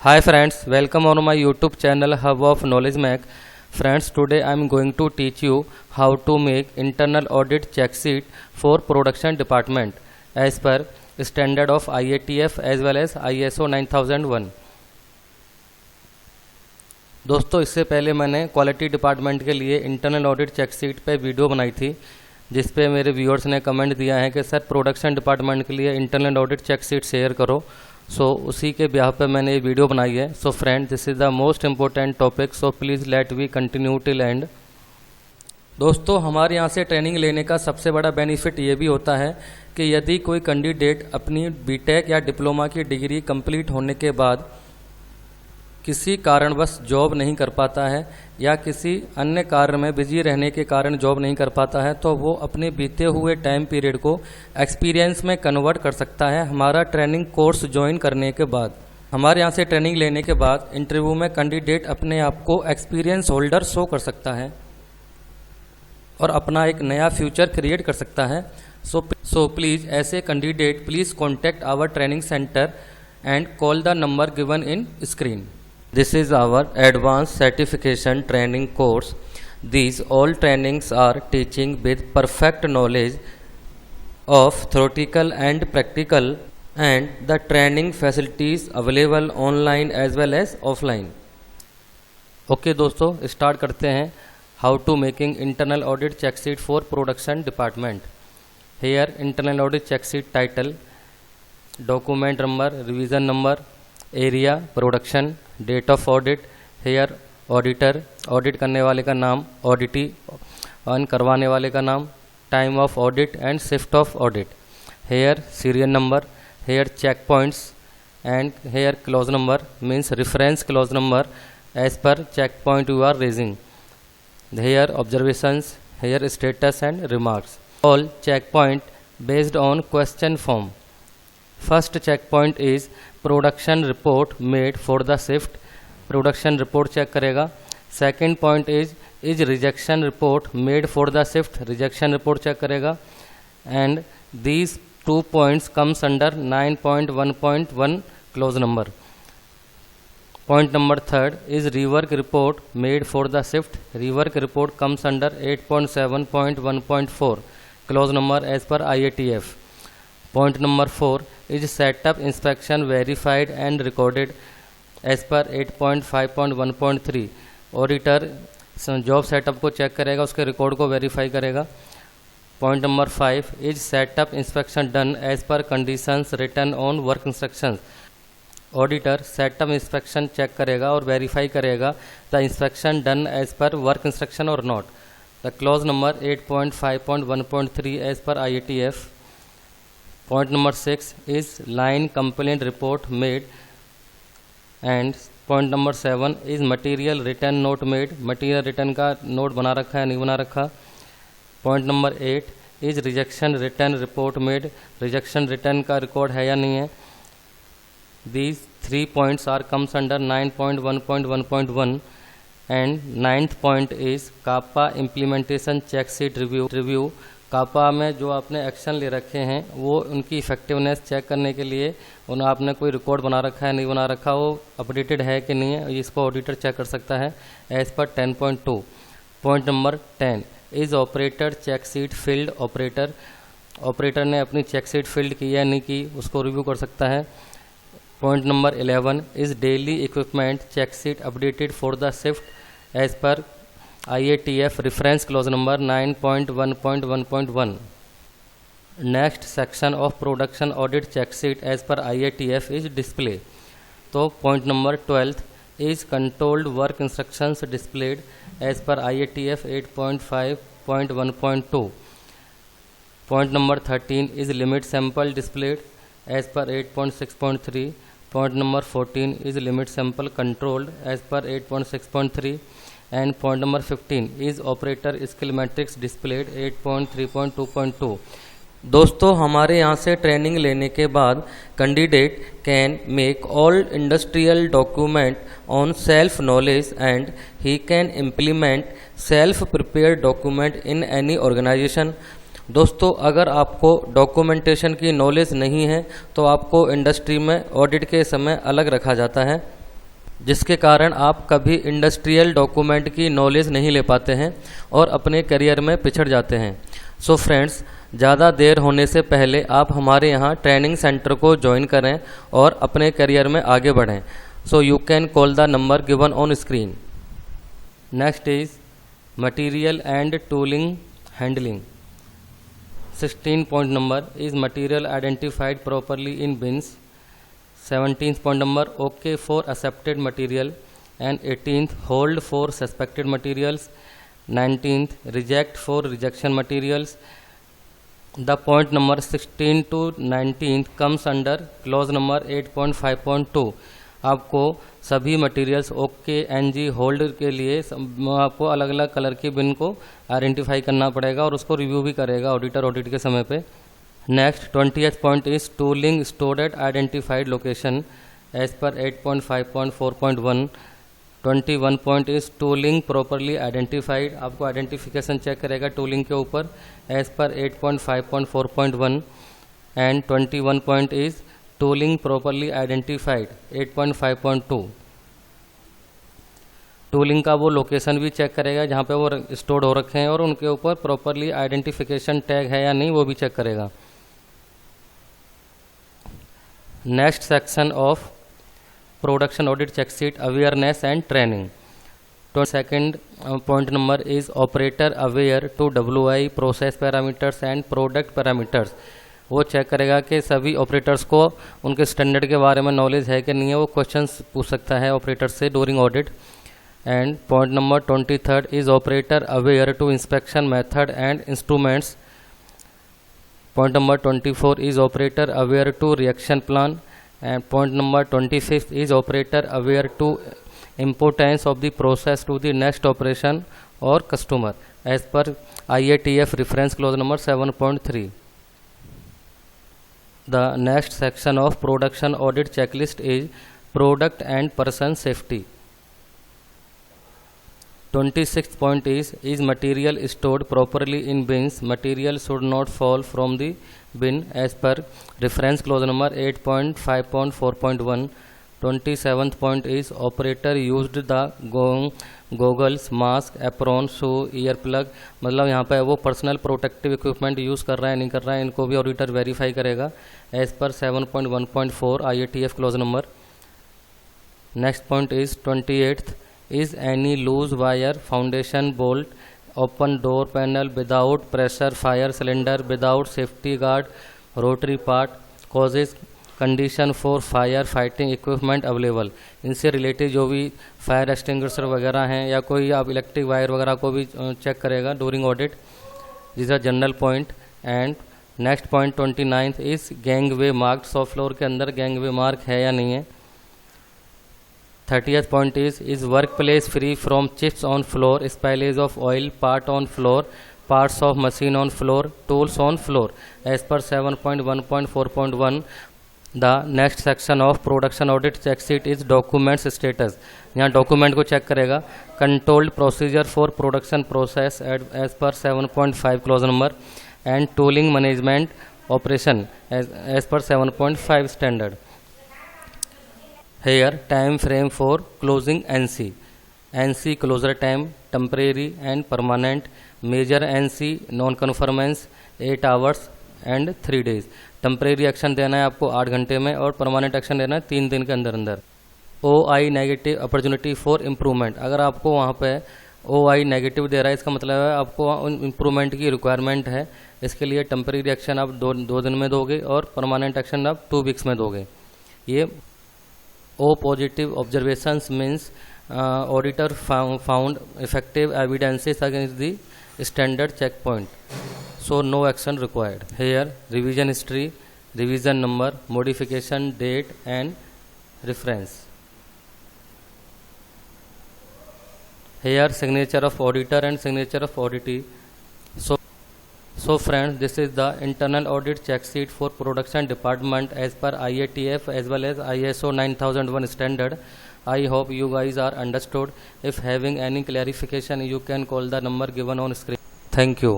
Hi friends, welcome on my YouTube channel Hub of Knowledge Mac. Friends, today I am going to teach you how to make internal audit check sheet for production department as per standard of IATF as well as ISO 9001. दोस्तों, इससे पहले मैंने quality department के लिए internal audit check sheet पे video बनाई थी, जिस पे मेरे व्यूअर्स ने कमेंट दिया है कि सर प्रोडक्शन डिपार्टमेंट के लिए internal audit check sheet share करो। उसी के ब्याह पे मैंने ये वीडियो बनाई है। Friend, this is the most important topic, please let we continue till end. दोस्तों, हमारे यहाँ से ट्रेनिंग लेने का सबसे बड़ा बेनिफिट ये भी होता है कि यदि कोई कैंडिडेट अपनी बीटेक या डिप्लोमा की डिग्री कंप्लीट होने के बाद किसी कारणवश जॉब नहीं कर पाता है या किसी अन्य कार्य में बिजी रहने के कारण जॉब नहीं कर पाता है, तो वो अपने बीते हुए टाइम पीरियड को एक्सपीरियंस में कन्वर्ट कर सकता है हमारा ट्रेनिंग कोर्स ज्वाइन करने के बाद। हमारे यहाँ से ट्रेनिंग लेने के बाद इंटरव्यू में कैंडिडेट अपने आप को एक्सपीरियंस होल्डर शो कर सकता है और अपना एक नया फ्यूचर क्रिएट कर सकता है। प्लीज़ ऐसे candidate please contact our training centre and call the number given in screen. This is our advanced certification training course. These all trainings are teaching with perfect knowledge of theoretical and practical, and the training facilities available online as well as offline. Okay दोस्तों, start करते हैं। How to making internal audit check sheet for production department. Here internal audit check sheet title, document number, revision number, area, production, date of audit, here auditor, audit करने वाले का नाम, ऑडिटी on करवाने वाले का नाम, time of audit and shift of audit, here serial number, here check points and here clause number means reference clause number as per check point you are raising, here observations, here status and remarks, all check point based on question form. First check point is production report made for the shift, production report check करेगा। Second point is rejection report made for the shift, rejection report check करेगा। And these 2 points comes under 9.1.1 clause number. Point number third is rework report made for the shift, rework report comes under 8.7.1.4 clause number as per IATF। Point number 4 is setup inspection verified and recorded as per 8.5.1.3। Auditor job setup को check करेगा, उसके record को verify करेगा। Point number 5 is setup inspection done as per conditions written on work instructions. Auditor setup inspection check करेगा और verify करेगा the inspection done as per work instruction और not. The clause number 8.5.1.3 as per IATF। Point number 6 is line complaint report made, and point number 7 is material return note made, material return का note बना रखा है नहीं बना रखा। Point number 8 is rejection return report made, rejection return का record है या नहीं है। These 3 points are comes under 9.1.1.1 and 9th point is CAPA implementation check sheet review। कापा में जो आपने एक्शन ले रखे हैं वो उनकी इफेक्टिवनेस चेक करने के लिए उन्हें आपने कोई रिकॉर्ड बना रखा है नहीं बना रखा, वो अपडेटेड है कि नहीं है, इसको ऑडिटर चेक कर सकता है as per 10.2। Point number 10 is operator check sheet filled operator, operator ने अपनी चेक शीट फील्ड की या नहीं की उसको रिव्यू कर सकता है। Point number 11 is daily equipment check sheet updated for the shift as per IATF reference clause number 9.1.1.1। Next section of production audit check sheet as per IATF is display. तो point number 12 is controlled work instructions displayed as per IATF 8.5.1.2। Point number 13 is limit sample displayed as per 8.6.3। Point number 14 is limit sample controlled as per 8.6.3 and point number 15 is operator skill matrix displayed 8.3.2.2। दोस्तों, हमारे यहाँ से training लेने के बाद candidate can make all industrial document on self knowledge and he can implement self prepared document in any organisation. दोस्तों, अगर आपको डॉक्यूमेंटेशन की नॉलेज नहीं है तो आपको इंडस्ट्री में ऑडिट के समय अलग रखा जाता है। जिसके कारण आप कभी इंडस्ट्रियल डॉक्यूमेंट की नॉलेज नहीं ले पाते हैं और अपने करियर में पिछड़ जाते हैं। सो फ्रेंड्स, ज़्यादा देर होने से पहले आप हमारे यहाँ ट्रेनिंग सेंटर को ज्वाइन करें और अपने करियर में आगे बढ़ें। So you can call the number given on screen. Next is material and tooling handling. 16 point number is material identified properly in bins. 17th point number, OK for accepted material. And 18th, hold for suspected materials. 19th, reject for rejection materials. The point number 16 to 19th comes under clause number 8.5.2. आपको सभी materials okay NG hold के लिए आपको अलग अलग colour की बिन को identify करना पड़ेगा और उसको रिव्यू भी करेगा ऑडिटर ऑडिट के समय पे। Next 20th point is tooling stored at identified location as per 8.5.4.1। 21 point is tooling properly identified, आपको आइडेंटिफिकेशन चेक करेगा टूलिंग के ऊपर as per 8.5.4.1। And 21 point is tooling properly identified 8.5.2। Tooling का वो लोकेशन भी चेक करेगा जहाँ पे वो स्टोर्ड हो रखे हैं और उनके ऊपर प्रॉपरली आइडेंटिफिकेशन टैग है या नहीं वो भी चेक करेगा। Next section of production audit check sheet awareness and training. 22nd point number is operator aware to WI process parameters and product parameters. वो चेक करेगा कि सभी ऑपरेटर्स को उनके स्टैंडर्ड के बारे में नॉलेज है कि नहीं है, वो क्वेश्चंस पूछ सकता है ऑपरेटर से during audit. And point number 23rd is operator aware to inspection method and instruments. Point number 24 is operator aware to reaction plan. And point number 25 is operator aware to importance of the process to the next operation और customer as per IATF reference clause number 7.3। The next section of production audit checklist is product and person safety. 26th point is material stored properly in bins. Material should not fall from the bin as per reference clause number 8.5.4.1. 27th point is operator used the goggles, mask, apron, shoe, ear plug। मतलब यहाँ पे वो personal protective equipment use कर रहा है नहीं कर रहा है, इनको भी ऑडिटर वेरीफाई करेगा as per 7.1.4 IATF clause number. Next point is 28th is any loose wire, foundation bolt, open door panel without pressure fire cylinder, without safety guard, rotary part, causes condition for fire fighting equipment available. इनसे related जो भी fire extinguisher वगैरह हैं या कोई आप electric wire वगैरह को भी चेक करेगा during audit. This are general point. And next point 29th is gangway mark, shop floor के अंदर गैंगवे मार्क है या नहीं है। 30th point is work place free from chips on floor, spillage of oil, part on floor, parts of machine on floor, tools on floor as per 7.1.4.1। The next section of production audit check sheet is documents status। यहाँ document को check करेगा। Controlled procedure for production process as per 7.5 clause number. And tooling management operation as per 7.5 standard. Here time frame for closing NC closure time temporary and permanent. Major NC non conformance 8 hours and 3 days। Temporary action देना है आपको 8 घंटे में और permanent action देना है 3 दिन के अंदर अंदर। OI negative opportunity for improvement, अगर आपको वहाँ पे OI नेगेटिव दे रहा है इसका मतलब है आपको इम्प्रूवमेंट की रिक्वायरमेंट है। इसके लिए टेम्परेरी एक्शन आप 2 दिन में दोगे और परमानेंट एक्शन आप 2 weeks में दोगे। ये O positive observations means auditor found effective evidences against the standard check point, so no action required। Here revision history, revision number, modification date and reference। Here signature of auditor and signature of auditee। So friends, this is the internal audit check sheet for production department as per IATF as well as ISO 9001 standard। I hope you guys are understood। If having any clarification you can call the number given on screen। Thank you।